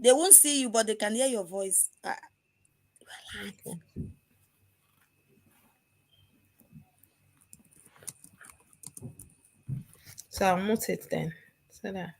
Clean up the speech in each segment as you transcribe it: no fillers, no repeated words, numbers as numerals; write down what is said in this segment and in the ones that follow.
They won't see you, but they can hear your voice. Okay. So I'll mute it then. So that.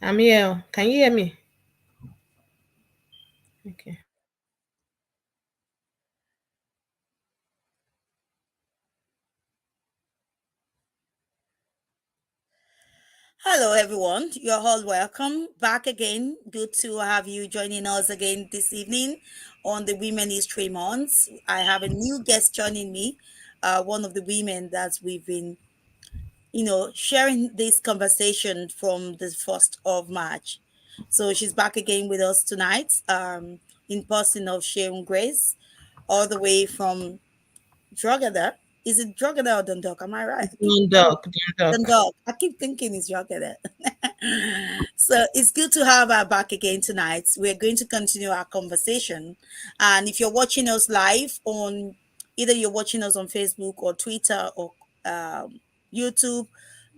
I'm here. Can you hear me? Okay. Hello, everyone. You're all welcome back again. Good to have you joining us again this evening on the Women History Month. I have a new guest joining me, one of the women that we've been, sharing this conversation from the 1st of March. So she's back again with us tonight, in person of Sharon Grace, all the way from Drogheda. Is it Drogheda or Dundalk? Am I right? Dundalk. Dundalk. Dundalk. I keep thinking it's Drogheda. So it's good to have her back again tonight. We're going to continue our conversation. And if you're watching us live on either you're watching us on Facebook or Twitter or YouTube,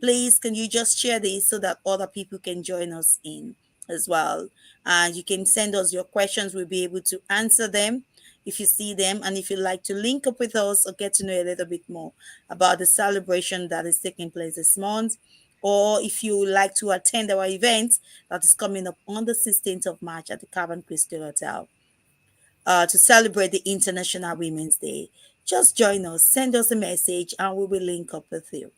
please can you just share this so that other people can join us in as well. And you can send us your questions. We'll be able to answer them if you see them. And if you'd like to link up with us or get to know a little bit more about the celebration that is taking place this month, or if you would like to attend our event that is coming up on the 16th of March at the Cavern Crystal Hotel to celebrate the International Women's Day, just join us, send us a message, and we will link up with you.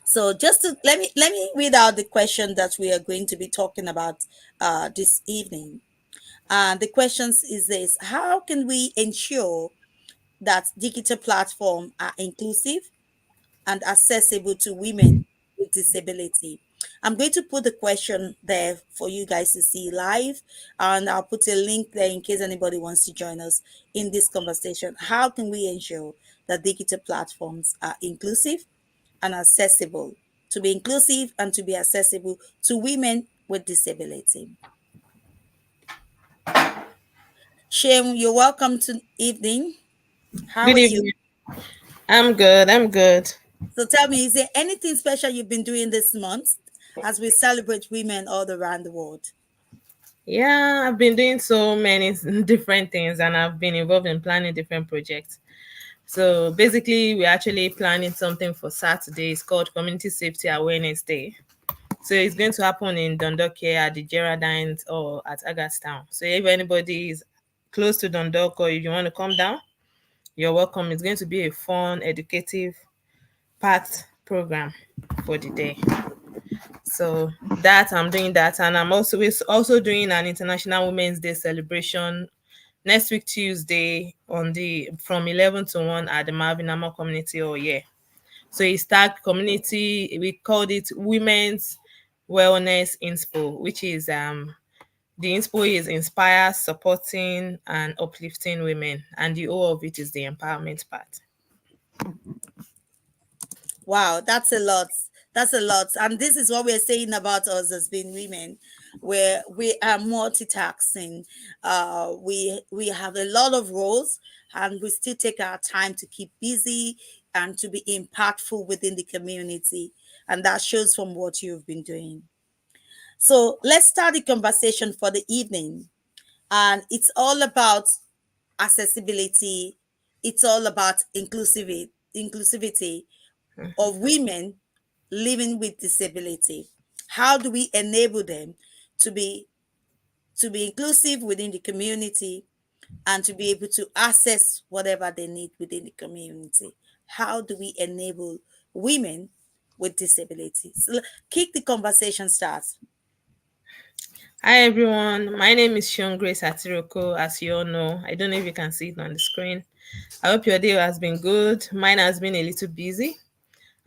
So just to let me read out the question that we are going to be talking about this evening. The questions is this: how can we ensure that digital platforms are inclusive and accessible to women with disability? I'm going to put the question there for you guys to see live, and I'll put a link there in case anybody wants to join us in this conversation. How can we ensure that digital platforms are inclusive and accessible, to be inclusive and to be accessible to women with disability? Shem, you're welcome to evening. How Good are you? evening. I'm good. I'm good. So tell me, is there anything special you've been doing this month as we celebrate women all around the world? Yeah, I've been doing so many different things and I've been involved in planning different projects. So basically, we're actually planning something for Saturday. It's called Community Safety Awareness Day. So it's going to happen in Dundalk here at the Geraldines or at Agastown. So if anybody is close to Dundalk or if you want to come down, you're welcome. It's going to be a fun, educative, packed program for the day. So that I'm doing that, and I'm also doing an International Women's Day celebration next week Tuesday on the from 11 to 1 at the Marvinama Community Hall. Yeah. So it's tagged community. We called it Women's Wellness Inspo, which is the inspo is inspire, supporting, and uplifting women, and the O of it is the empowerment part. Wow, that's a lot. That's a lot. And this is what we're saying about us as being women, where we are multitasking. We have a lot of roles and we still take our time to keep busy and to be impactful within the community. And that shows from what you've been doing. So let's start the conversation for the evening. And it's all about accessibility. It's all about inclusivity of women living with disability. How do we enable them to be inclusive within the community and to be able to access whatever they need within the community? How do we enable women with disabilities? So kick the conversation starts. Hi everyone, my name is Sean Grace Atiroko. As you all know, I don't know if you can see it on the screen. I hope your day has been good. Mine has been a little busy.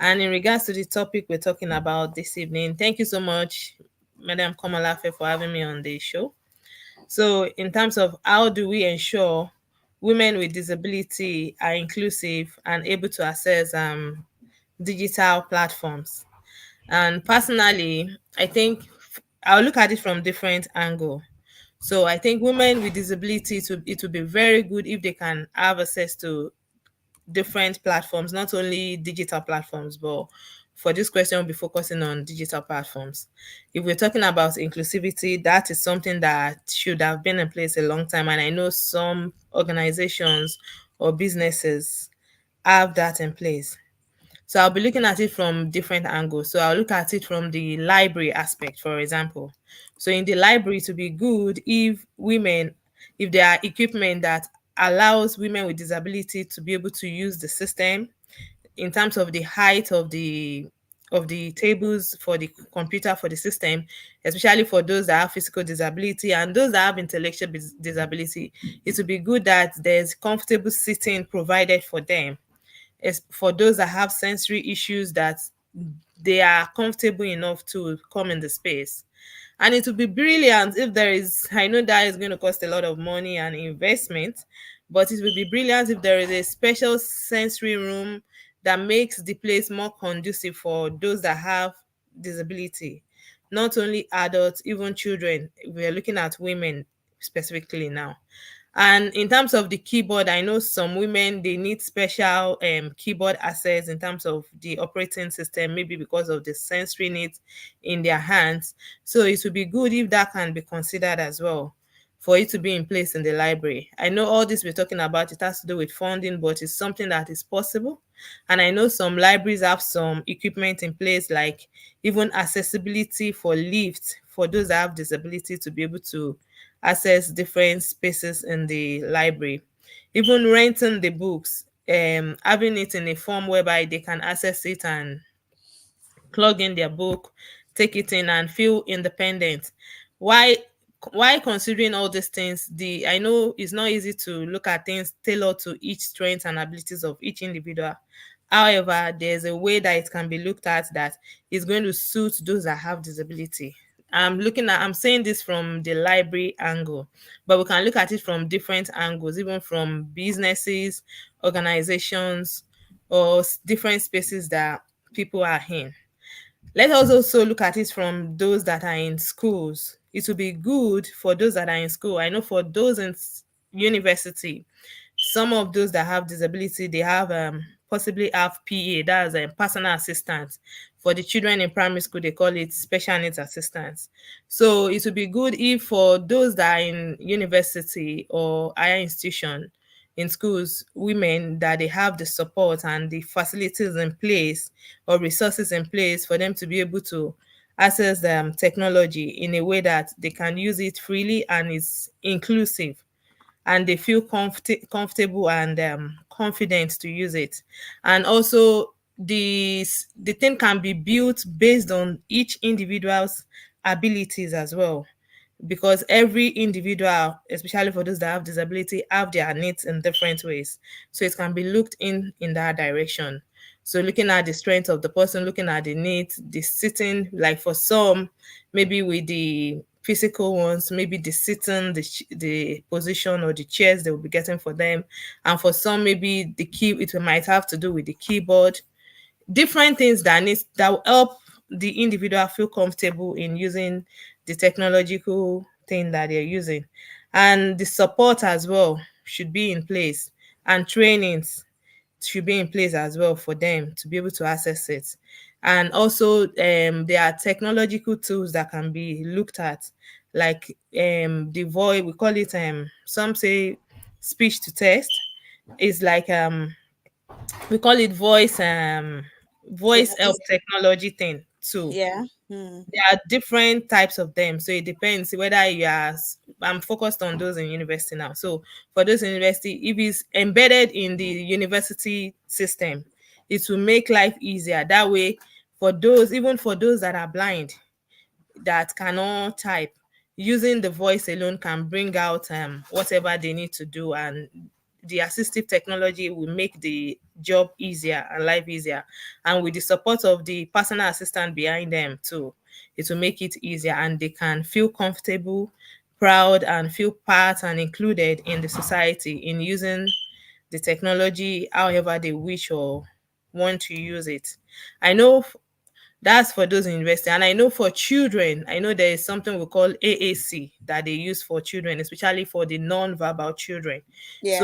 And in regards to the topic we're talking about this evening, thank you so much, Madam Komalafe, for having me on the show. So, in terms of how do we ensure women with disability are inclusive and able to access digital platforms? And personally, I think I'll look at it from different angle. So I think women with disability it would be very good if they can have access to different platforms, not only digital platforms, but for this question, we'll be focusing on digital platforms. If we're talking about inclusivity, that is something that should have been in place a long time. And I know some organizations or businesses have that in place. So I'll be looking at it from different angles. So I'll look at it from the library aspect, for example. So in the library, to be good if there are equipment that allows women with disability to be able to use the system in terms of the height of the tables for the computer for the system, especially for those that have physical disability and those that have intellectual disability, it would be good that there's comfortable sitting provided for them, is for those that have sensory issues, that they are comfortable enough to come in the space. And it would be brilliant if there is, I know that is going to cost a lot of money and investment, but it would be brilliant if there is a special sensory room that makes the place more conducive for those that have disability, not only adults, even children. We're looking at women specifically now. And in terms of the keyboard, I know some women they need special keyboard access in terms of the operating system, maybe because of the sensory needs in their hands. So it would be good if that can be considered as well for it to be in place in the library. I know all this we're talking about, it has to do with funding, but it's something that is possible. And I know some libraries have some equipment in place, like even accessibility for lifts for those that have disability to be able to access different spaces in the library. Even renting the books, having it in a form whereby they can access it and plug in their book, take it in and feel independent. Why considering all these things, the I know it's not easy to look at things tailored to each strengths and abilities of each individual. However, there's a way that it can be looked at that is going to suit those that have disability. I'm saying this from the library angle, but we can look at it from different angles, even from businesses, organizations, or different spaces that people are in. Let us also look at it from those that are in schools. It will be good for those that are in school. I know for those in university, some of those that have disability, they have possibly have PA, that's a personal assistant. For the children in primary school, they call it special needs assistants. So it would be good if for those that are in university or higher institution, in schools, women, that they have the support and the facilities in place or resources in place for them to be able to access technology in a way that they can use it freely and is inclusive, and they feel comfortable and confident to use it. And also, the thing can be built based on each individual's abilities as well, because every individual, especially for those that have disability, have their needs in different ways. So it can be looked in that direction. So looking at the strength of the person, looking at the needs, the sitting, like for some, maybe with the physical ones, maybe the sitting, the position or the chairs they will be getting for them. And for some, maybe the key, it might have to do with the keyboard, different things that will help the individual feel comfortable in using the technological thing that they're using. And the support as well should be in place, and trainings should be in place as well for them to be able to access it. And also, there are technological tools that can be looked at, like the voice, we call it, some say speech to text. It's like we call it The voice help voice. technology thing too. Yeah. Hmm. There are different types of them, so it depends whether you are I'm focused on those in university now. So for those in university, if it's embedded in the university system, it will make life easier that way. For those, even for those that are blind, that cannot type, using the voice alone can bring out whatever they need to do, and the assistive technology will make the job easier and life easier. And with the support of the personal assistant behind them too, it will make it easier, and they can feel comfortable, proud, and feel part and included in the society in using the technology however they wish or want to use it. I know that's for those in university. And I know for children, I know there is something we call AAC that they use for children, especially for the non-verbal children. Yeah.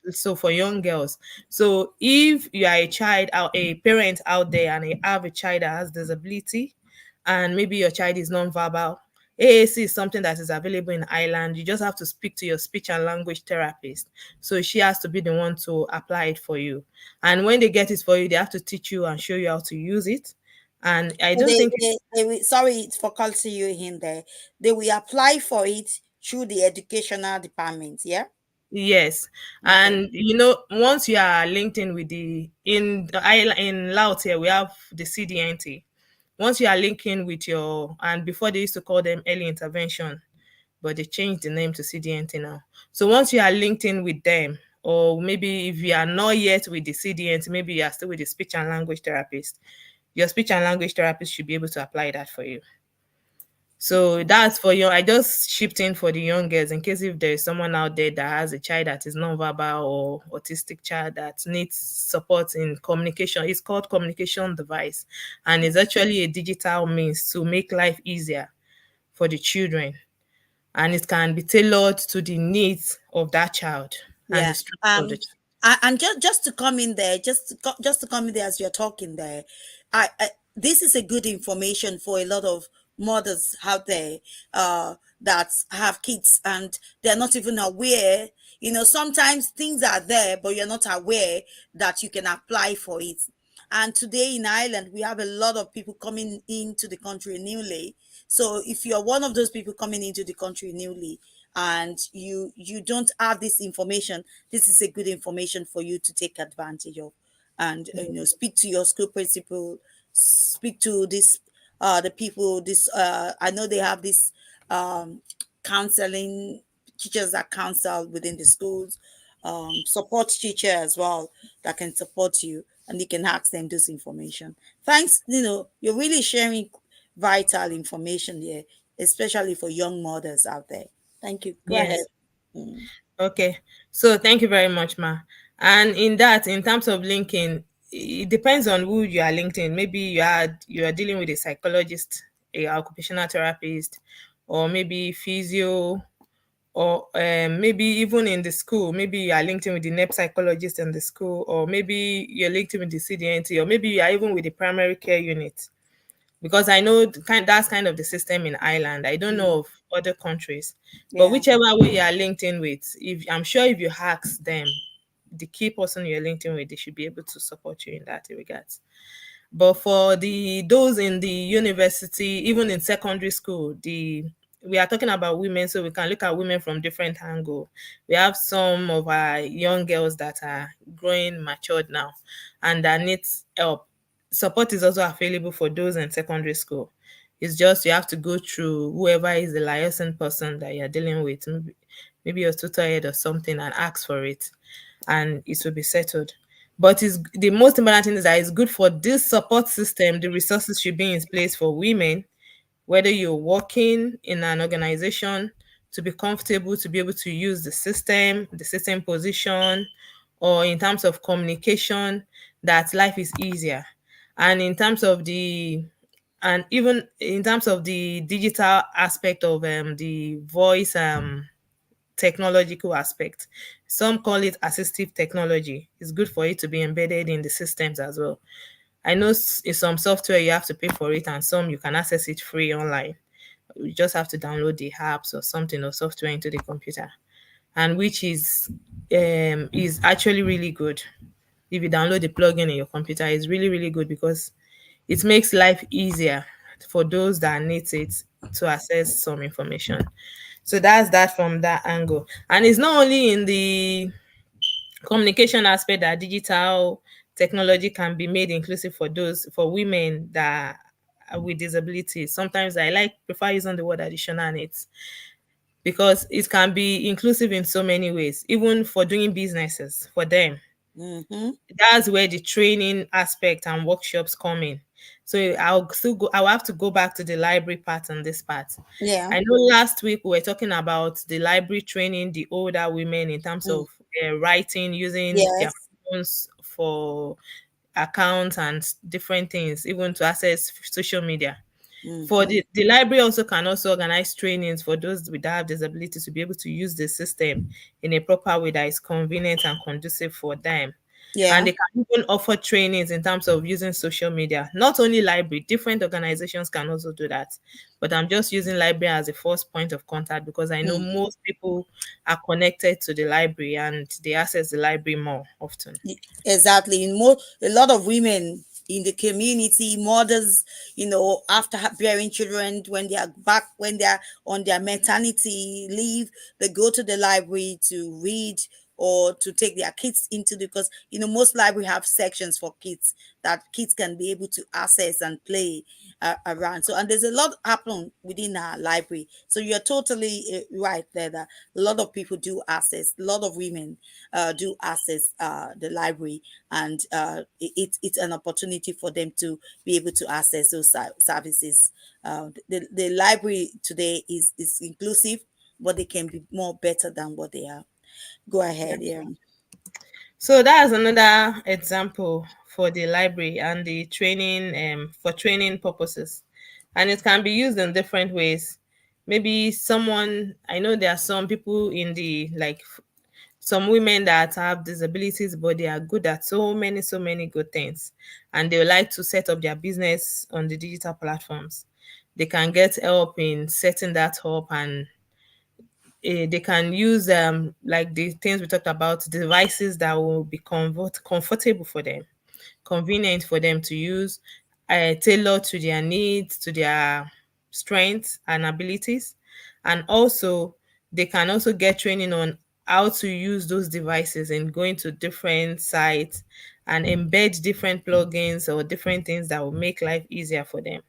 So for young girls. So if you are a child out, a parent out there, and you have a child that has disability, and maybe your child is non-verbal, AAC is something that is available in Ireland. You just have to speak to your speech and language therapist. So she has to be the one to apply it for you. And when they get it for you, they have to teach you and show you how to use it. And I So don't think, they will, sorry for cutting you in there. They will apply for it through the educational department. Yeah. yes. Okay. And once you are linked in with in Laos here, we have the CDNT. Once you are linking with your, and before they used to call them early intervention, but they changed the name to CDNT now. So once you are linked in with them, or maybe if you are not yet with the CDNT, maybe you are still with the speech and language therapist, your speech and language therapist should be able to apply that for you. So that's for you. I just shipped in for the young girls in case if there is someone out there that has a child that is non-verbal or autistic child that needs support in communication. It's called communication device, and it's actually a digital means to make life easier for the children, and it can be tailored to the needs of that child and the Yeah. strength of the child. And just to come in there, just to come in there as you're talking there, this is a good information for a lot of mothers out there that have kids and they're not even aware. Sometimes things are there, but you're not aware that you can apply for it. And today in Ireland, we have a lot of people coming into the country newly. So if you're one of those people coming into the country newly, and you don't have this information, this is a good information for you to take advantage of. And speak to your school principal, speak to this the people, this I know they have this counseling, teachers that counsel within the schools, support teacher as well that can support you, and you can ask them this information. Thanks, you're really sharing vital information here, especially for young mothers out there. Thank you. Go ahead. Yes. Okay. So thank you very much, Ma. And in that, in terms of linking, it depends on who you are linked in. Maybe you are dealing with a psychologist, a occupational therapist, or maybe physio, or maybe even in the school, maybe you are linked in with the NEP psychologist in the school, or maybe you're linked in with the CDNT, or maybe you are even with the primary care unit. Because I know that's kind of the system in Ireland. I don't Mm. know of other countries, but Yeah. whichever way you are linked in with, if I'm sure if you ask them, the key person you're linked in with, they should be able to support you in that regard. But for the those in the university, even in secondary school, the we are talking about women, so we can look at women from different angle. We have some of our young girls that are growing matured now and that needs help. Support is also available for those in secondary school. It's just you have to go through whoever is the liaison person that you're dealing with, maybe your tutor head or something, and ask for it, and it will be settled. But it's, the most important thing is that it's good for this support system. The resources should be in place for women, whether you're working in an organization, to be comfortable to be able to use the system position, or in terms of communication, that life is easier. And in terms of the and even in terms of the digital aspect of the voice technological aspect. Some call it assistive technology. It's good for it to be embedded in the systems as well. I know in some software you have to pay for it, and some you can access it free online. You just have to download the apps or something or software into the computer, and which is actually really good. If you download the plugin in your computer, it's really really good because it makes life easier for those that need it to access some information. So that's that from that angle. And it's not only in the communication aspect that digital technology can be made inclusive for those for women that are with disabilities. Sometimes I like prefer using the word additional needs because it can be inclusive in so many ways, even for doing businesses for them. Mm-hmm. That's where the training aspect and workshops come in. So I'll have to go back to the library part on this part. Yeah. I know last week we were talking about the library training the older women in terms Mm. of writing using their Yes. phones for accounts and different things, even to access social media. For Mm-hmm. the library also can also organize trainings for those without disabilities to be able to use the system in a proper way that is convenient and conducive for them. And Yeah. they can even offer trainings in terms of using social media. Not only library, different organizations can also do that. But I'm just using library as a first point of contact because I know Mm. most people are connected to the library and they access the library more often. Exactly. In more, a lot of women in the community, mothers, after bearing children, when they are back, when they are on their maternity leave, they go to the library to read or to take their kids into because most library have sections for kids that kids can be able to access and play around. So, and there's a lot happen within our library. So you're totally right there that a lot of people do access, a lot of women do access the library, and it's an opportunity for them to be able to access those services. The library today is inclusive, but they can be more better than what they are. Go ahead, yeah. So that's another example for the library and the training for training purposes. And it can be used in different ways. Maybe someone I know there are some people in the some women that have disabilities but they are good at so many good things and they would like to set up their business on the digital platforms. They can get help in setting that up, and they can use like the things we talked about, devices that will be comfortable for them, convenient for them to use, tailored to their needs, to their strengths and abilities. And also, they can also get training on how to use those devices and going to different sites and embed different plugins or different things that will make life easier for them.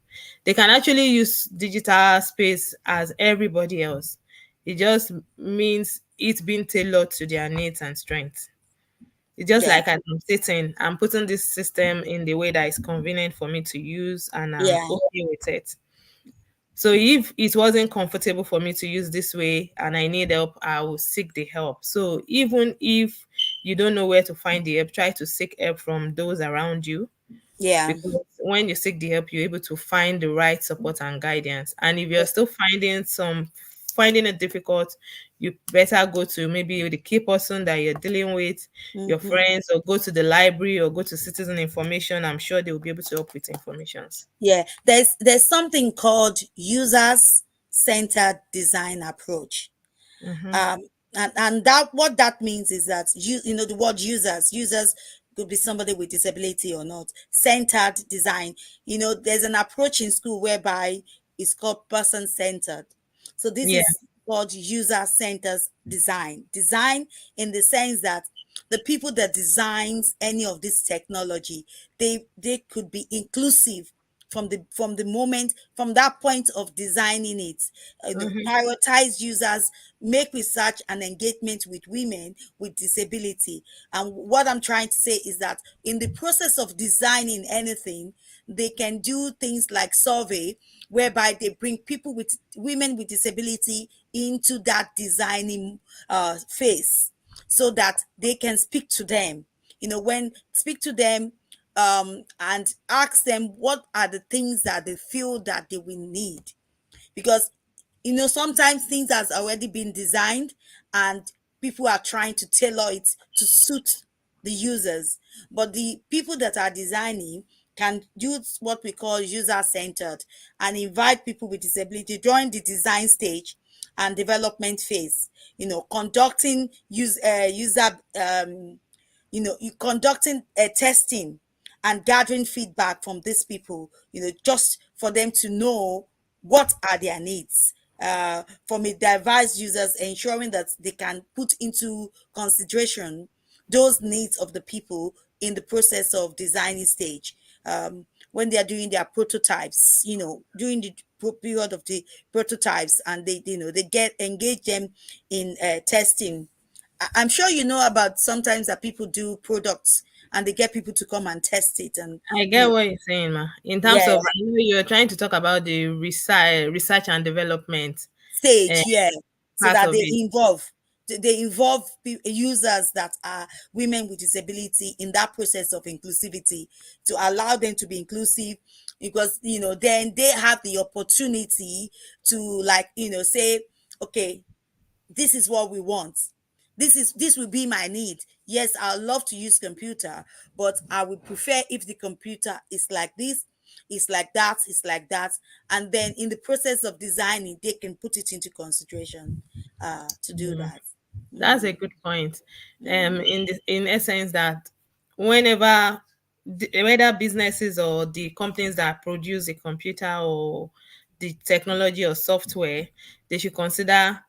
They can actually use digital space as everybody else. It just means it's being tailored to their needs and strengths. It's just Yeah. like I'm sitting, I'm putting this system in the way that is convenient for me to use and I'm Yeah. okay with it. So if it wasn't comfortable for me to use this way and I need help, I will seek the help. So even if you don't know where to find the help, try to seek help from those around you, Yeah. because when you seek the help, you're able to find the right support and guidance. And if you're still finding some finding it difficult, you better go to maybe the key person that you're dealing with, your Mm-hmm. friends, or go to the library or go to citizen information. I'm sure they will be able to help with informations. Yeah, there's something called users centered design approach. Mm-hmm. And that, what that means is that the word users could be somebody with disability or not. Centered design, there's an approach in school whereby it's called person centered. So this Yeah. is called user centered design in the sense that the people that designs any of this technology, they could be inclusive from that point of designing it. Mm-hmm. Prioritize users, make research and engagement with women with disability. And what I'm trying to say is that in the process of designing anything, they can do things like survey, whereby they bring people with women with disability into that designing phase, so that they can speak to them. When speak to them, and ask them what are the things that they feel that they will need, because sometimes things has already been designed, and people are trying to tailor it to suit the users. But the people that are designing can use what we call user centered, and invite people with disability during the design stage and development phase, conducting user you conducting a testing and gathering feedback from these people, just for them to know what are their needs, from a diverse users, ensuring that they can put into consideration those needs of the people in the process of designing stage, when they are doing their prototypes, during the period of the prototypes, and they get engage them in testing. I'm sure you know about sometimes that people do products and they get people to come and test it, and I you get know what you're saying, ma. In terms yeah, of, I know you're trying to talk about the research and development uh, stage, yeah, so part that of it. they involve users that are women with disability in that process of inclusivity, to allow them to be inclusive, because then they have the opportunity to, like, say, okay, this is what we want, this will be my need. Yes, I love to use computer, but I would prefer if the computer is like this, it's like that, it's like that. And then in the process of designing, they can put it into consideration, to do Mm. that. That's a Mm, good point. mm, In essence, that whenever whether businesses or the companies that produce the computer or the technology or software, they should consider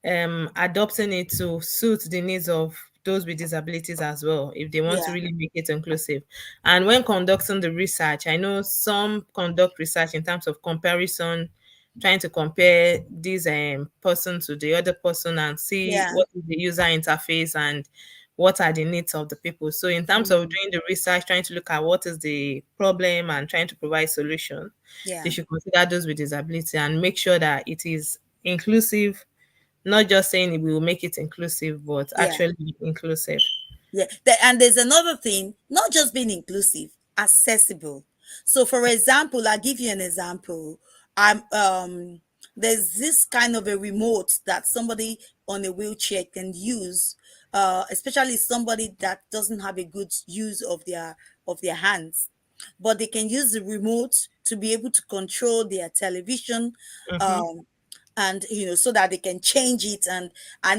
adopting it to suit the needs of those with disabilities as well, if they want to yeah, really make it inclusive. And when conducting the research, I know some conduct research in terms of comparison, trying to compare this person to the other person and see yeah, what is the user interface and what are the needs of the people. So in terms of mm, doing the research, trying to look at what is the problem and trying to provide solution, they yeah, should consider those with disability and make sure that it is inclusive, not just saying we will make it inclusive, but yeah. actually inclusive. Yeah, and there's another thing, not just being inclusive, accessible. So, for example, I'll give you an example. I'm There's this kind of a remote that somebody on a wheelchair can use, especially somebody that doesn't have a good use of their hands, but they can use the remote to be able to control their television, Mm-hmm. um, and so that they can change it, and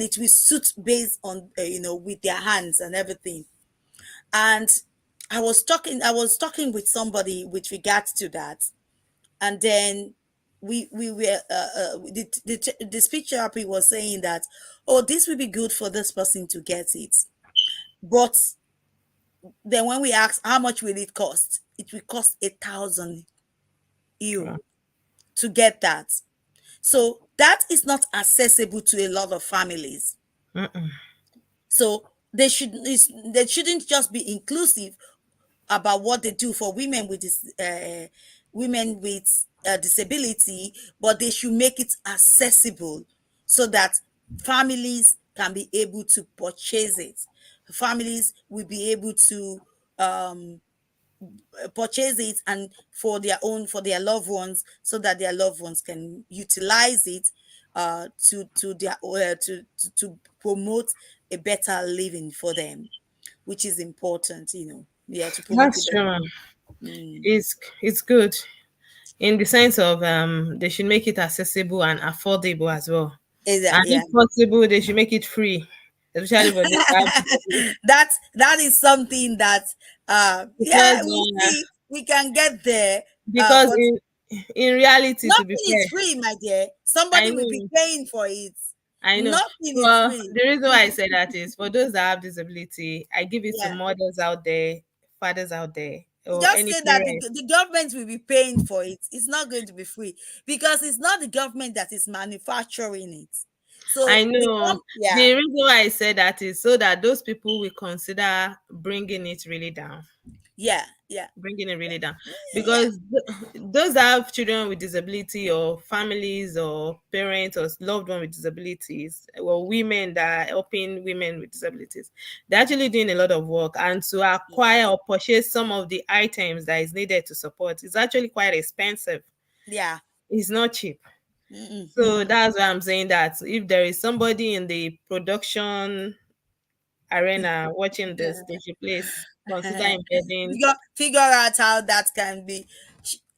it will suit based on with their hands and everything. And I was talking with somebody with regards to that, and then we were the speech therapy was saying that, oh, this will be good for this person to get it, but then when we asked how much will it cost, it will cost 1,000 euro Wow. to get that. So that is not accessible to a lot of families. Mm-mm. So they shouldn't just be inclusive about what they do for women with disability, but they should make it accessible, so that families can be able to purchase it. Families will be able to um, purchase it, and for their loved ones, so that their loved ones can utilize it to their to promote a better living for them, which is important, yeah, to promote a That's better. true. Mm. It's good in the sense of they should make it accessible and affordable as well. Is that, And yeah. if possible, they should make it free, especially for those that have disabilities. That is something that, Because yeah, we'll see, we can get there, because but in reality, to be nothing is fair, free, my dear. I Somebody will be know paying for it. I know. Nothing is Well, free. the reason why I say that is for those that have disability, I give it to Yeah. mothers out there, fathers out there, or Just any say that parent. the government will be paying for it. It's not going to be free because it's not the government that is manufacturing it. I So know. yeah, The reason why I say that is so that those people will consider bringing it really down, yeah, yeah, bringing it really down, yeah, because those that have children with disability or families or parents or loved one with disabilities or women that are helping women with disabilities, they're actually doing a lot of work, and to acquire yes, or purchase some of the items that is needed to support is actually quite expensive. yeah. It's not cheap. Mm-mm. So that's why I'm saying that if there is somebody in the production arena watching this, they should please consider embedding. Figure out how that can be.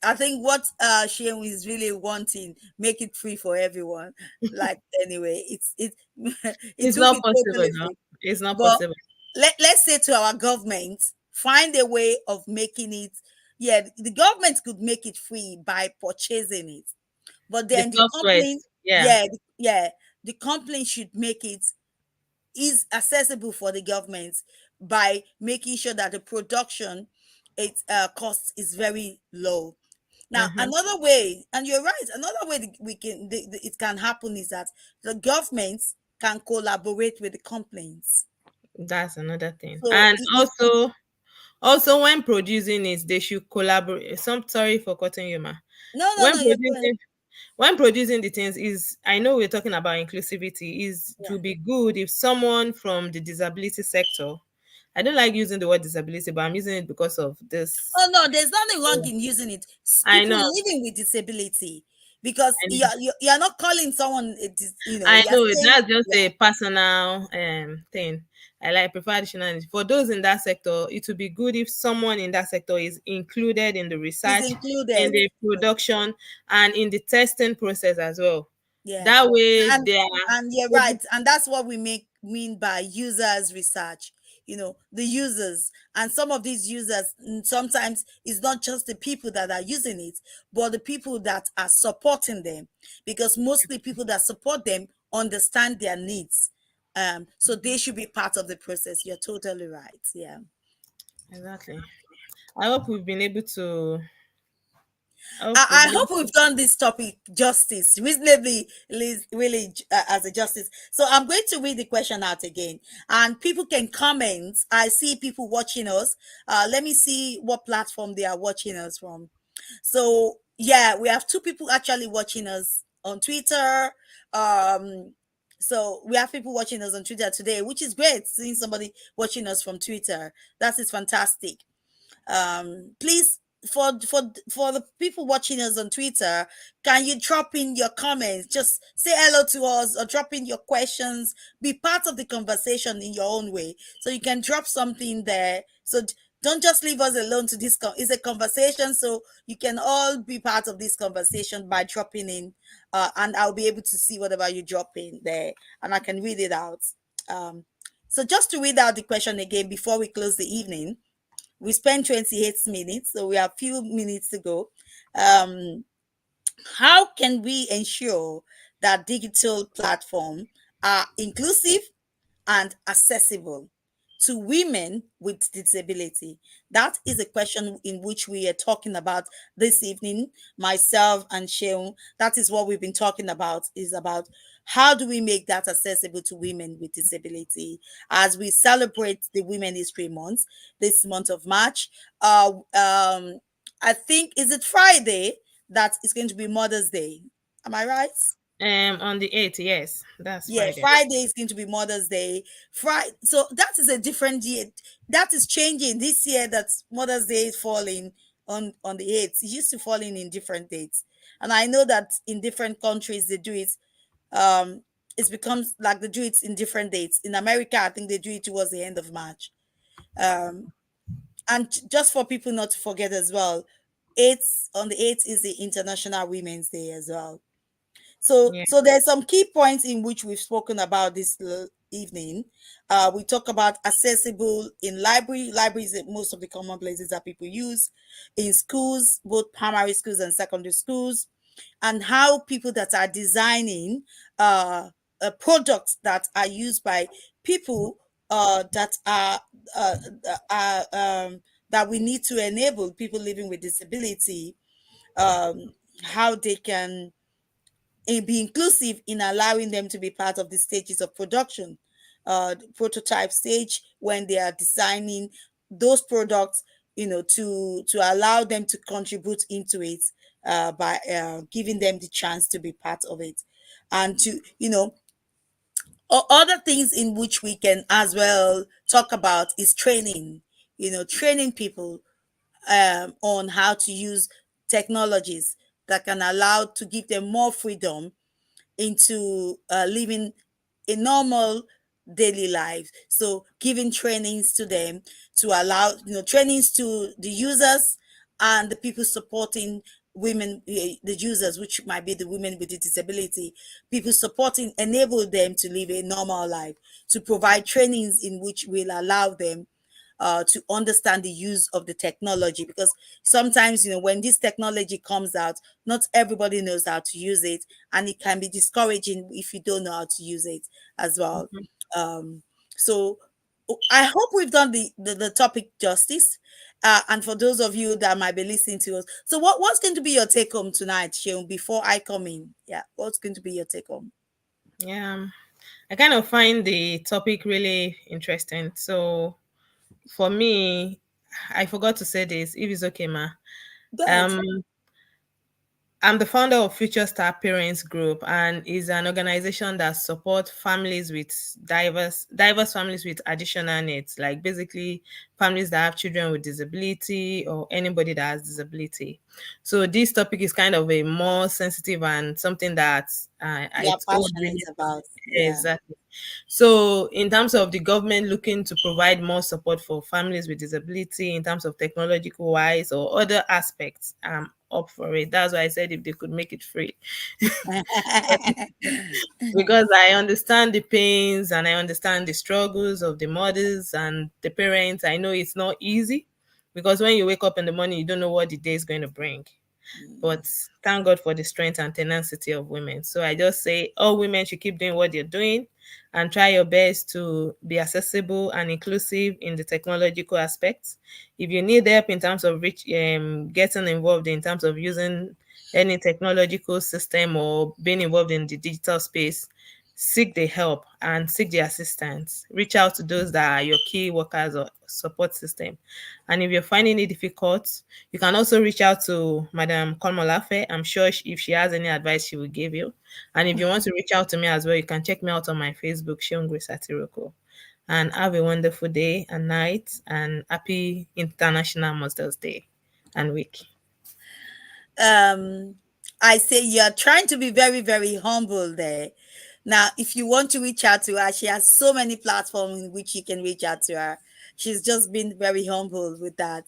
I think what Shane is really wanting, make it free for everyone. Like, anyway, it it It's will not be possible, totally no. free. It's not But possible. let's say to our government, find a way of making it. Yeah, the government could make it free by purchasing it, but The then the software, company, yeah, yeah, yeah, the company should make it is accessible for the government by making sure that the production, its cost is very low. Now, mm-hmm. another way, and you're right, another way that it can happen is that the government can collaborate with the companies. That's another thing. So And also when producing it, they should collaborate. Some sorry for cutting you, ma. no, no, When no, you're good. producing when producing the things is, I know we're talking about inclusivity, is Yeah. to be good if someone from the disability sector, I don't like using the word disability, but I'm using it because of this. Oh no, there's nothing wrong in using it. I People know, living with disability, because I know, you're not calling someone, I you're know saying, that's just yeah, a personal thing. I like prefer additionality. For those in that sector, it would be good if someone in that sector is included in the is research, in included. the production, and in the testing process as well. Yeah. That way And they are you're able. right. And that's what we mean by users research. The users. And some of these users, sometimes it's not just the people that are using it, but the people that are supporting them. Because mostly people that support them understand their needs. So they should be part of the process. You're totally right. Yeah. Exactly. I hope we've been able to. I hope we've I been. hope we've done this topic justice, reasonably, really, as a justice. So I'm going to read the question out again, and people can comment. I see people watching us. Let me see what platform they are watching us from. So yeah, we have two people actually watching us on Twitter. Um, so we have people watching us on Twitter today, which is great. Seeing somebody watching us from Twitter, that is fantastic. Please, for the people watching us on Twitter, can you drop in your comments? Just say hello to us or drop in your questions. Be part of the conversation in your own way. So you can drop something there. So don't just leave us alone to this. It's a conversation, so you can all be part of this conversation by dropping in, and I'll be able to see whatever you drop in there, and I can read it out. So just to read out the question again before we close the evening. We spent 28 minutes, so we have few minutes to go. Um, how can we ensure that digital platforms are inclusive and accessible to women with disability? That is a question in which we are talking about this evening, myself and Sheung. That is what we've been talking about, is about how do we make that accessible to women with disability as we celebrate the Women History Month, this month of March. I think, is it Friday that is going to be Mother's Day? Am I right? On the 8th, yes, that's Yeah, Friday. Friday is going to be Mother's Day. Friday, so that is a different year. That is changing this year. That Mother's Day is falling on the 8th. It used to fall in different dates, and I know that in different countries they do it um it's becomes like they do it in different dates. In America, I think they do it towards the end of March. um and just for people not to forget as well, it's on the 8th is the International Women's Day as well. Yeah. So there's some key points in which we've spoken about this evening. We talk about accessible in library. Libraries are most of the common places that people use, in schools, both primary schools and secondary schools, and how people that are designing products that are used by people that uh, are that we need to enable people living with disability, how they can be inclusive in allowing them to be part of the stages of production, the prototype stage when they are designing those products, to allow them to contribute into it, by giving them the chance to be part of it, and to other things in which we can as well talk about is training. Training people on how to use technologies that can allow to give them more freedom into living a normal daily life. So giving trainings to them to allow, trainings to the users and the people supporting women, the users, which might be the women with the disability, people supporting, enable them to live a normal life, to provide trainings in which will allow them to understand the use of the technology, because sometimes when this technology comes out, not everybody knows how to use it, and it can be discouraging if you don't know how to use it as well. um, so I hope we've done the topic justice, and for those of you that might be listening to us, so what's going to be your take home tonight, Sheon, before I come in? Yeah, what's going to be your take home? Yeah. I kind of find the topic really interesting. So for me, I forgot to say this, if it's okay, ma. Go ahead. Um, I'm the founder of Future Star Parents Group, and is an organization that supports families with diverse families with additional needs, like basically families that have children with disability or anybody that has disability. So this topic is kind of a more sensitive and something that You I are hold passionate really about. Yeah. exactly. So, in terms of the government looking to provide more support for families with disability in terms of technological wise or other aspects, I'm up for it. That's why I said if they could make it free. Because I understand the pains and I understand the struggles of the mothers and the parents. I know it's not easy because when you wake up in the morning, you don't know what the day is going to bring. But thank God for the strength and tenacity of women. So I just say all women should keep doing what they're doing and try your best to be accessible and inclusive in the technological aspects. If you need help in terms of getting involved in terms of using any technological system or being involved in the digital space, seek the help and seek the assistance. Reach out to those that are your key workers or support system. And if you're finding it difficult, you can also reach out to Madam Kolmolafe. I'm sure if she has any advice, she will give you. And if you want to reach out to me as well, you can check me out on my Facebook, Shion Grace Atiroko. And have a wonderful day and night, and happy International Mother's Day and week. um I say you're trying to be very, very humble there. Now, if you want to reach out to her, she has so many platforms in which you can reach out to her. She's just been very humble with that.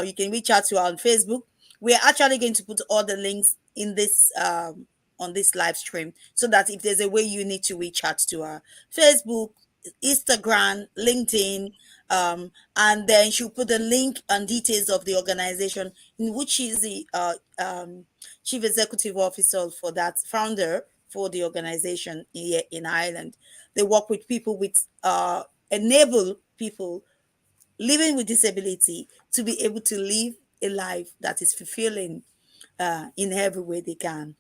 You can reach out to her on Facebook. We're actually going to put all the links in this on this live stream, so that if there's a way you need to reach out to her, Facebook, Instagram, LinkedIn, and then she'll put the link and details of the organization in which she's the chief executive officer for that, founder for the organization here in Ireland. They work with people with enable people living with disability to be able to live a life that is fulfilling in every way they can.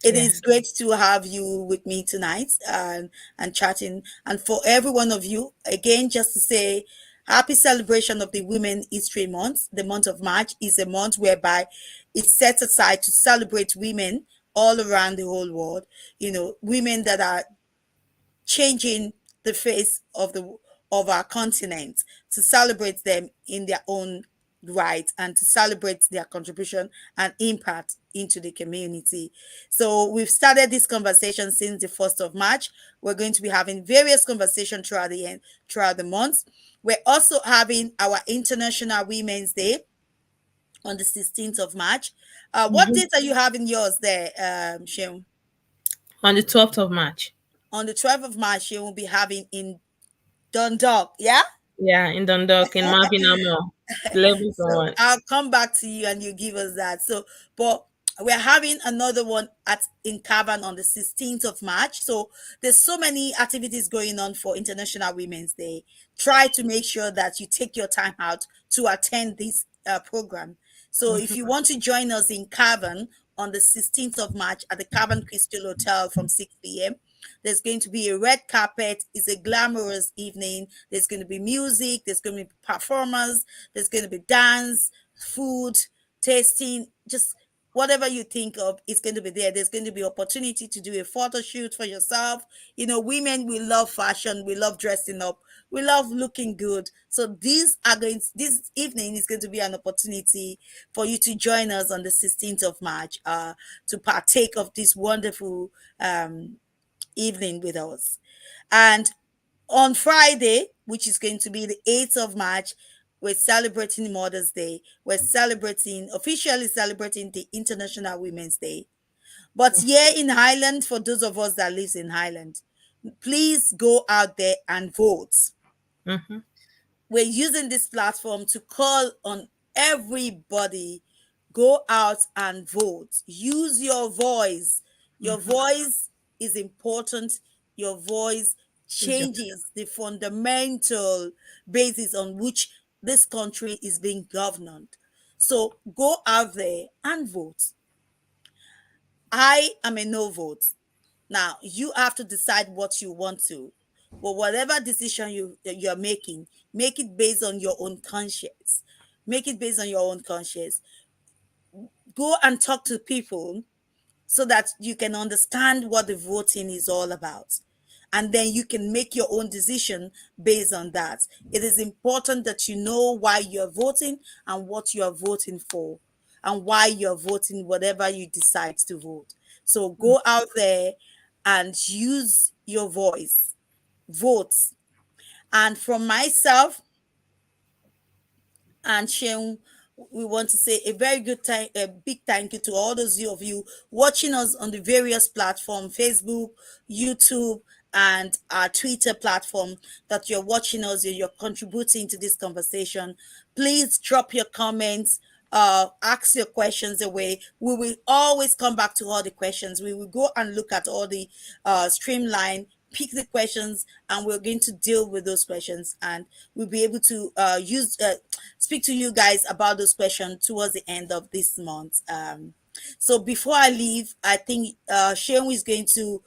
It is Yes, great to have you with me tonight, and chatting. And for every one of you, again, just to say happy celebration of the Women History Month. The month of March is a month whereby it's set aside to celebrate women all around the whole world. Women that are changing the face of our continent, to celebrate them in their own right, and to celebrate their contribution and impact into the community. So we've started this conversation since the 1st of March. We're going to be having various conversations throughout the month. We're also having our International Women's Day on the 16th of March. What Mhm. dates are you having yours there, Sheung? On the 12th of March. On the 12th of March, you will be having in Dundalk, yeah? Yeah, in Dundalk, in Mavinamo, levels So on one. I'll come back to you and you give us that. So, but we're having another one at in Cavan on the 16th of March. So there's so many activities going on for International Women's Day. Try to make sure that you take your time out to attend this program. So if you want to join us in Cavan on the 16th of March at the Cavan Crystal Hotel from 6 p.m., there's going to be a red carpet. It's a glamorous evening. There's going to be music. There's going to be performers. There's going to be dance, food, tasting, just whatever you think of is going to be there. There's going to be opportunity to do a photo shoot for yourself. You know, women, we love fashion. We love dressing up. We love looking good. So this evening is going to be an opportunity for you to join us on the 16th of March to partake of this wonderful evening with us. And on Friday, which is going to be the 8th of March, we're celebrating Mother's Day. We're officially celebrating the International Women's Day. But here in Highland, for those of us that lives in Highland, please go out there and vote. Mm-hmm. We're using this platform to call on everybody, go out and vote. Use your voice. Your voice is important. Your voice changes the fundamental basis on which this country is being governed. So go out there and vote. I am a no vote. Now you have to decide what you want to, but whatever decision you're making, make it based on your own conscience. Make it based on your own conscience. Go and talk to people so that you can understand what the voting is all about. And then you can make your own decision based on that. It is important that you know why you're voting and what you are voting for, and why you're voting whatever you decide to vote. So go out there and use your voice, vote. And from myself, and Sheung, we want to say a very good time, a big thank you to all those of you watching us on the various platforms, Facebook, YouTube, and our Twitter platform, that you're watching us, you're contributing to this conversation. Please drop your comments, ask your questions away. We will always come back to all the questions. We will go and look at all the streamline, pick the questions, and we're going to deal with those questions, and we'll be able to speak to you guys about those questions towards the end of this month. So before I leave, I think Sheung is going to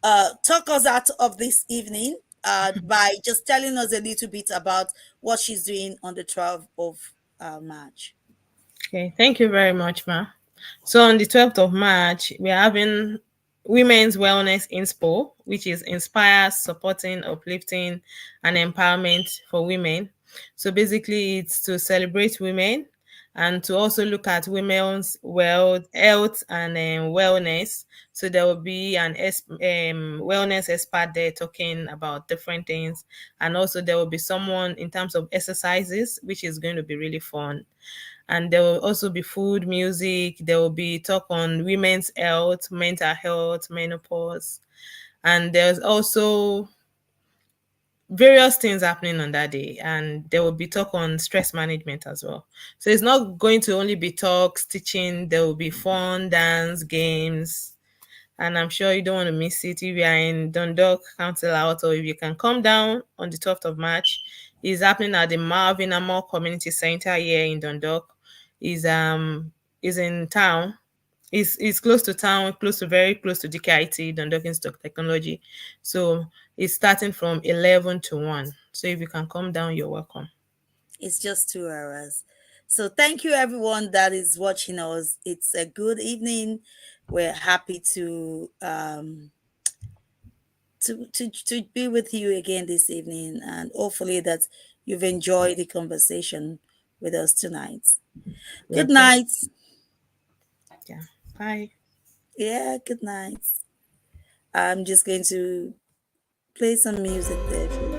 talk us out of this evening by just telling us a little bit about what she's doing on the 12th of March. Okay, thank you very much, Ma. So on the 12th of March, we're having Women's Wellness Inspo, which is inspire, supporting, uplifting, and empowerment for women. So basically, it's to celebrate women and to also look at women's health and wellness. So there will be an wellness expert there talking about different things, and also there will be someone in terms of exercises, which is going to be really fun. And there will also be food, music. There will be talk on women's health, mental health, menopause, and there's also various things happening on that day. And there will be talk on stress management as well. So it's not going to only be talks, teaching. There will be fun, dance, games, and I'm sure you don't want to miss it. If you are in Dundalk, Council Out, or if you can come down on the 12th of March, it's happening at the Marvin Amor Community Center here in Dundalk. Is in town. Is close to town, very close to DKIT, Dundalk Institute of Technology. So it's starting from 11 to 1. So if you can come down, you're welcome. It's just 2 hours. So thank you everyone that is watching us. It's a good evening. We're happy to be with you again this evening, and hopefully that you've enjoyed the conversation with us tonight. Yeah, Good thank night. yeah. Bye. Yeah, good night. I'm just going to play some music there for you.